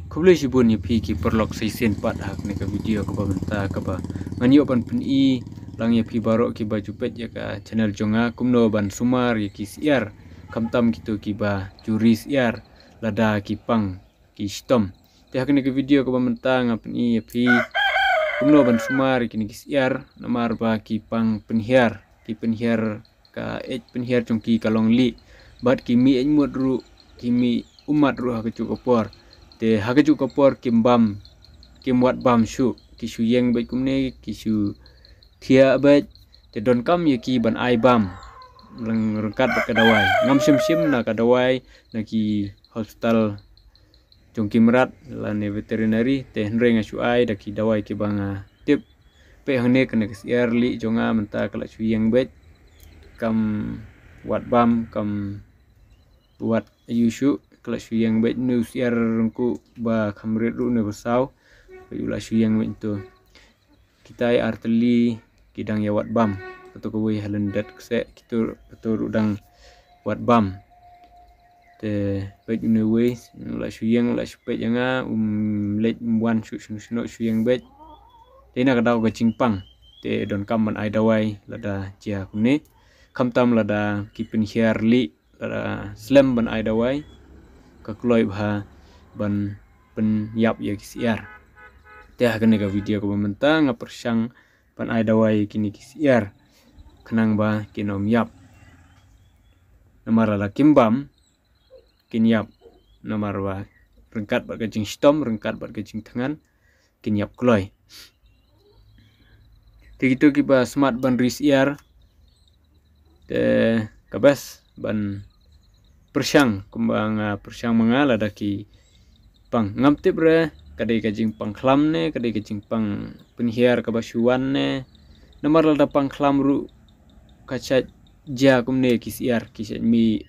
Kublai sibun ya pi ki perlok seisen pat hak ni ka video ka banta ka ba nganyo ban pen I lang ya pi barok ki ba jupet ya ka channel jonga kumno ban sumar ya ki siar kamtam gitu ki ba juri siar lada ki pang ki stom te hak ni ka video ka banta ngapen I ya pi kumno ban sumar ki ni ki siar namar ba ki pang penhiar ka penhiar jong ki kalong li bat ki mi mut ru ki mi umat ru hak cu kopor te hagaju kapor kimbam kimwat bam shu kisu yeng bet kumne kisu thia bet te don kam ye ki ban ai bam lang rengkat bet kadawai ngam sim na kadawai na ki hospital jongki merat la ne veterinary te hnreng asu ai da ki dawai ki banga tip pe hangne kena kesiar li jonga menta kala su yeng bet kam wat bam kam buat ayushu kalau suyang baik nu siar rengku ba kamret ru ne besau bayula suyang baik tu kita ai arteli kidang ya wat bam atau koi halendat kse kita betul udang wat bam te baik ne we la suyang la sepet janga let wan su suyang baik te na kadau ka cingpang te don kaman ai dawai lada jia kune kamtam lada kipen hiar li lada slam ban ai dawai kakloi bha ban pen yap ya kisiar te hakane ka video ko mentang ngapersang ban ai dawai kini kisiar kenang ba kinom yap namar la kimbam kin yap namar ba rengkat ba kajing stom rengkat ba kajing tangan kin yap kloi te gitu ki ba smart ban risiar te kabas ban persang kembang persang mangala daki pang ngamtip re kadai kajing pang klam ne kadai kajing pang penhiar kabasuan ne namar lada pang klam ru kacat ja kumne kisiar kisat mi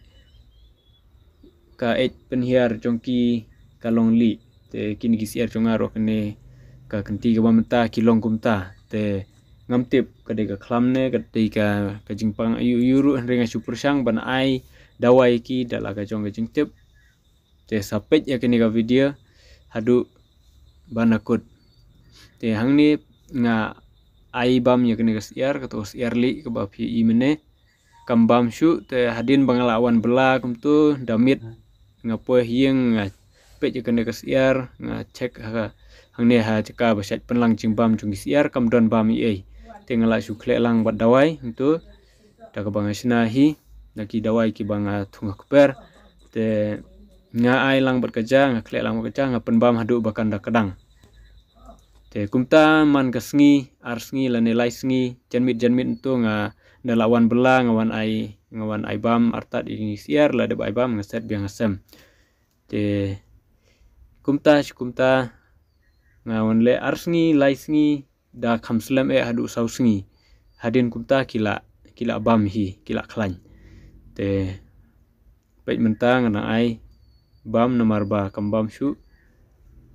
ka penhiar jongki kalong li te kini kisiar jongaro kene ka kenti ka bamta kilong kumta te ngamtip kadai ka klam ne kadai ka kajing pang ayu yuru ringa super sang ban ai dawai ki dala ka jong kajing tip te sapet ya kini ka video hadu banakut te hang ni nga ai bam ya kini ka siar kato siar li ka ba pi imene kambam shu te hadin bangalawan bela kumtu damit nga poe hieng nga pet ya kini ka siar nga cek ha hang ni ha ceka basat penlang cingbam jong siar kam don bam i te ngala su kle lang bat dawai itu da ka bangasina hi naki dawai ki banga thunga kuper te nga ai lang berkerja nga kle lang berkerja nga penbam hadu bakan da kadang te kumta man kasngi arsngi la nilai sngi janmit tu nga dalawan bela ngawan ai bam artat ini siar la de ai bam nga set biang asem te kumta nga wan le arsngi lai sngi da khamslam hadu sausngi hadin kumta kila bam hi kila klan te pet mentang na ai bam namar ba kambam shu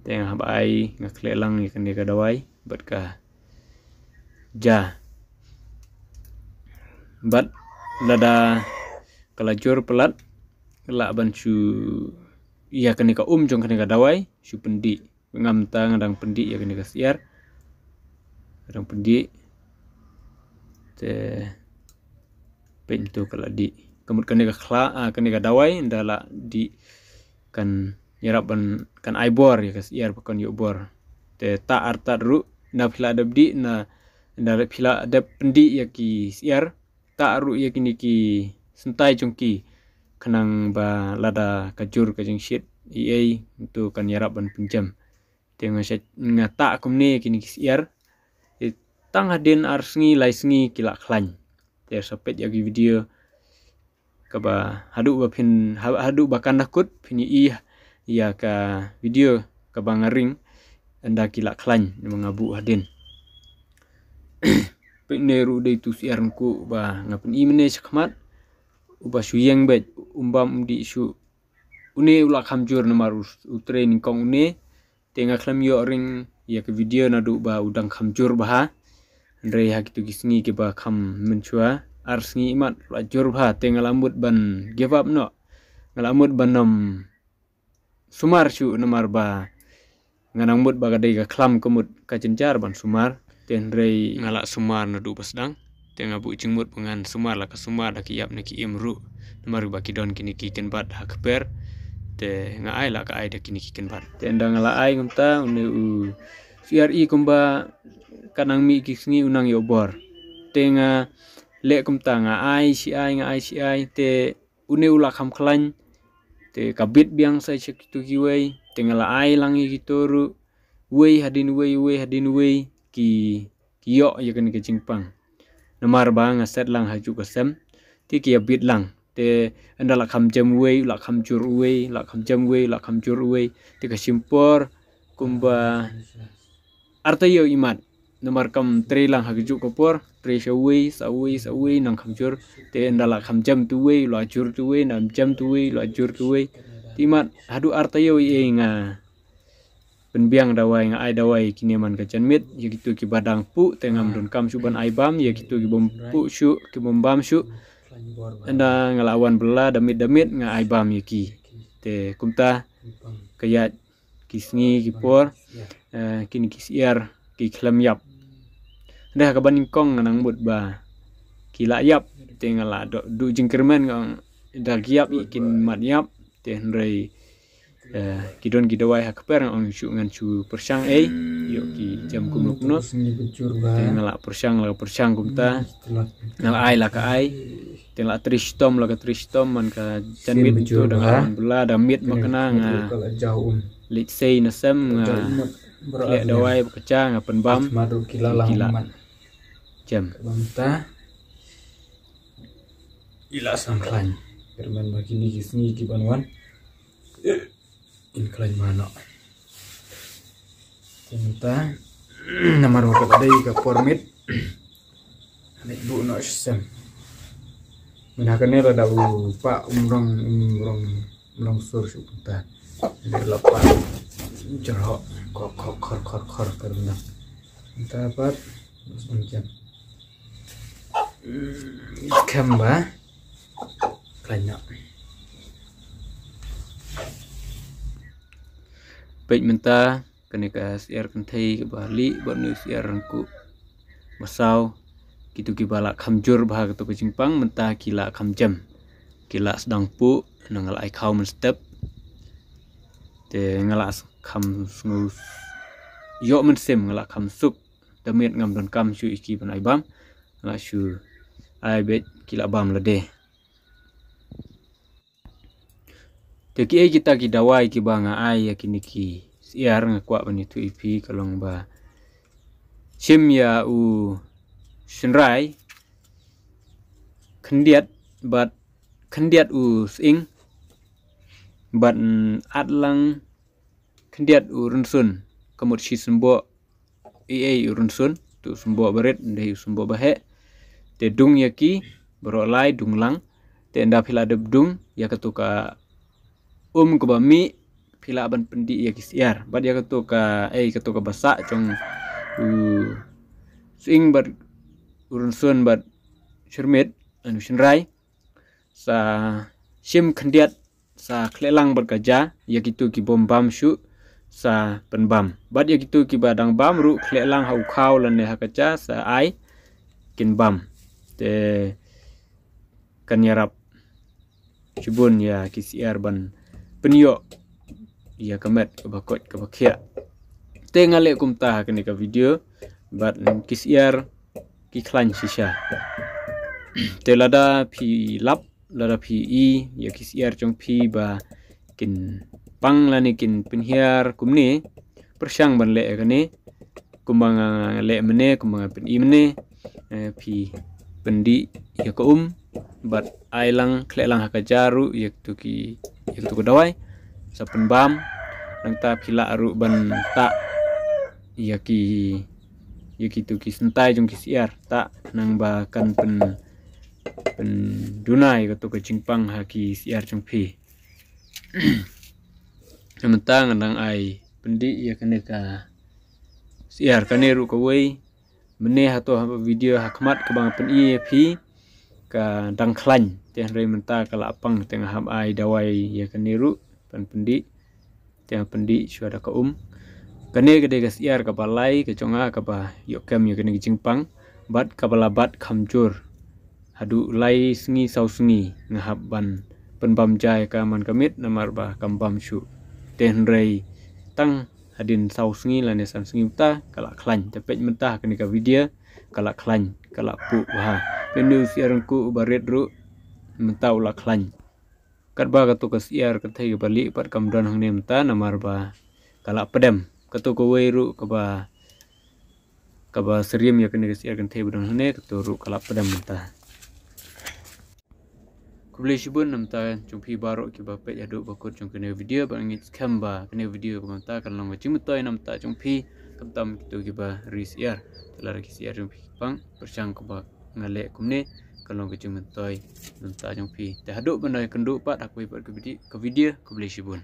te ngah ai ngakle lang ikan dia kadawai bat ka ja bat lada kalajur pelat la ban shu iya kan ka jong kan ka dawai shu pendi ngam tang dang pendi ya kan ka siar dang pendi te pentu kala di kemut kan ka dawai ndala di kan yaraban kan aibor ya kas iar pakon yo bor te ta artat ru na phila dabdi na ndala phila adap pendi ya ki siar ta ru ya kini ki sentai jongki kenang ba lada kajur kajing shit ei itu kan yaraban pinjam te ngaset ngata kumne kini ki siar tang hadin arsngi laisngi kila klan te sapet ya video kaba hadu bakan nakut pini iya ka video kaba ngaring anda kila klan mengabu hadin peneru de tu siarku ba ngapin imene sakmat uba suyeng bet umbam di su une ula khamjur namar training kong une tenga klam yo ring ya ke video nadu ba udang khamjur bah andre ha kitu gisngi ke ba kham menchua arsngi imat lajur bha te ngalamut ban give up no ngalamut banom sumar shu namar ba nganang mut bagadai ka klam kemut ka jenjar ban sumar ten rei ngalak sumar na du pasdang te ngabu jingmut pengan sumar la ka sumar da ki yap ne ki imru namar ba ki don kini ki ken bat ha kper te nga ai la ka ai da kini ki ken bat te ndang la ai ngumta une u CRI kumba kanang mi ki sngi unang yo bor te nga le kumta nga ai si ai te une ula kham khlan te kabit biang sai chek tu ki wei te nga la ai langi ki toru wei hadin wei ki yo ya kan ke jingpang namar ba nga set lang haju ka sem ti ki abit lang te andala kham jam wei la kham jur wei la kham jam wei la kham jur wei te ka simpor kumba arta yo imat namar kam tre lang haju ka por tre sa wei nang kham jur te andala kham jam tu wei la jur tu wei nam jam tu wei la jur tu wei timat hadu arta yo e nga penbiang dawai nga ai dawai kini man ka janmit ya gitu ki badang pu tengam don kam suban ai bam ya gitu ki bom pu syu ki bom bam syu anda ngelawan bela damit nga ai bam ya ki te kumta kayat kisngi ki por kini kisiar ki klam yap dah ka baning kong nang mut ba ki la yap te ngala du jingkermen ngong da giap ikin mat yap te rei kidon gidawai hakper ang syu ngan syu persang yo ki jam kumuk no ngala persang kumta ngala ai la ka ai tengla tristom la ka tristom man ka janmit tu dengan bela damit makna nga lit sei na sem nga le dawai bekeca nga penbam kila jam bamta ila sangklan permen begini kisni ki banwan in klain mana cinta namar waktu tadi ke formit anek bu no sem menakannya rada pak umrong sur supunta ini lepas jerok kor karena entah apa macam kamba klainnya baik menta kene ka siar kentai ke bali bon nu siar rangku masau gitu ki bala khamjur bah to ke jingpang menta kila khamjam kila sedang pu nangal ai khau men step te ngala kham sngu yo men sem ngala kham sup damit ngam don kam syu iki ban ai bam ngala syu ai bet kila bam lade te ki kita ki dawai ki banga ai ya kini ki siar ngakwa bani tu ipi kalong ba sim ya u shenrai khendiat u sing bat atlang khendiat u runsun kamut si sembo urunsun tu sembo baret ndai sembo bahe te dung yaki berolai dunglang te nda phila dung ya katuka ke bami pila ban pendi ya kisiar bad ya katuka katuka basa cong sing bar urunsun bad shermit anu shenrai sa sim khendiat sa klelang berkaja ya gitu ki bom bam syu sa penbam bad ya gitu ki badang bam ru klelang hau khau lan ne hakaca sa ai kin bam te kan yarap cubun ya kisiar ban penyo ya kamet ke bakot ke bakia te ngale kumta kene ka video bat kisiar ki klan shisha te lada pi lap lada pi ya kisiar chong pi ba kin pang lani kin penhiar kumni persang ban le kane kumbang le mene kumbang pen mene pi pendi ya ko bat ailang klelang hakajaru ya tuki yang tu dawai sapen bam nang ta pila aru ban ta yaki tu ki sentai jong ki siar ta nang ba kan pen dunai to ke jingpang haki siar jong pi sementang nang ai pendi ya kene ka siar kane ru ko wei mene hato video hakmat ke bang pen pi ka dang klan tiang rei menta kala apang tengah ham ai dawai ya keniru pan pendi tiang pendi suara ka Kene gede kasiar kapalai keconga kapa yok kem yo kene jingpang bat kapala bat kamjur hadu lai sengi sau sengi ngahap ban penbam jai ka man kamit namar ba kambam shu ten rei tang hadin sau sengi lane san sengi ta kala klan tepet mentah kene ka video kala klan kala pu ha penu siarku baret ru mentah ula klan kat ba katu kasiar kathai balik pat kamdon hang nem ta namar ba kala pedem katu ko weiru kaba seriam ya kene kasiar kan thai budang hane katu ru kala pedem mentah Kubli shibun namta jumpi barok ki bapet yaduk bakut jung kene video ba ngit kamba kene video kamta kan long macim toy namta jumpi kamtam kitu ki ba risiar telar ki siar jumpi pang persang ba ngale kumne kan long macim toy namta jumpi dah haduk bandai kenduk pat aku ipat ke video kubli shibun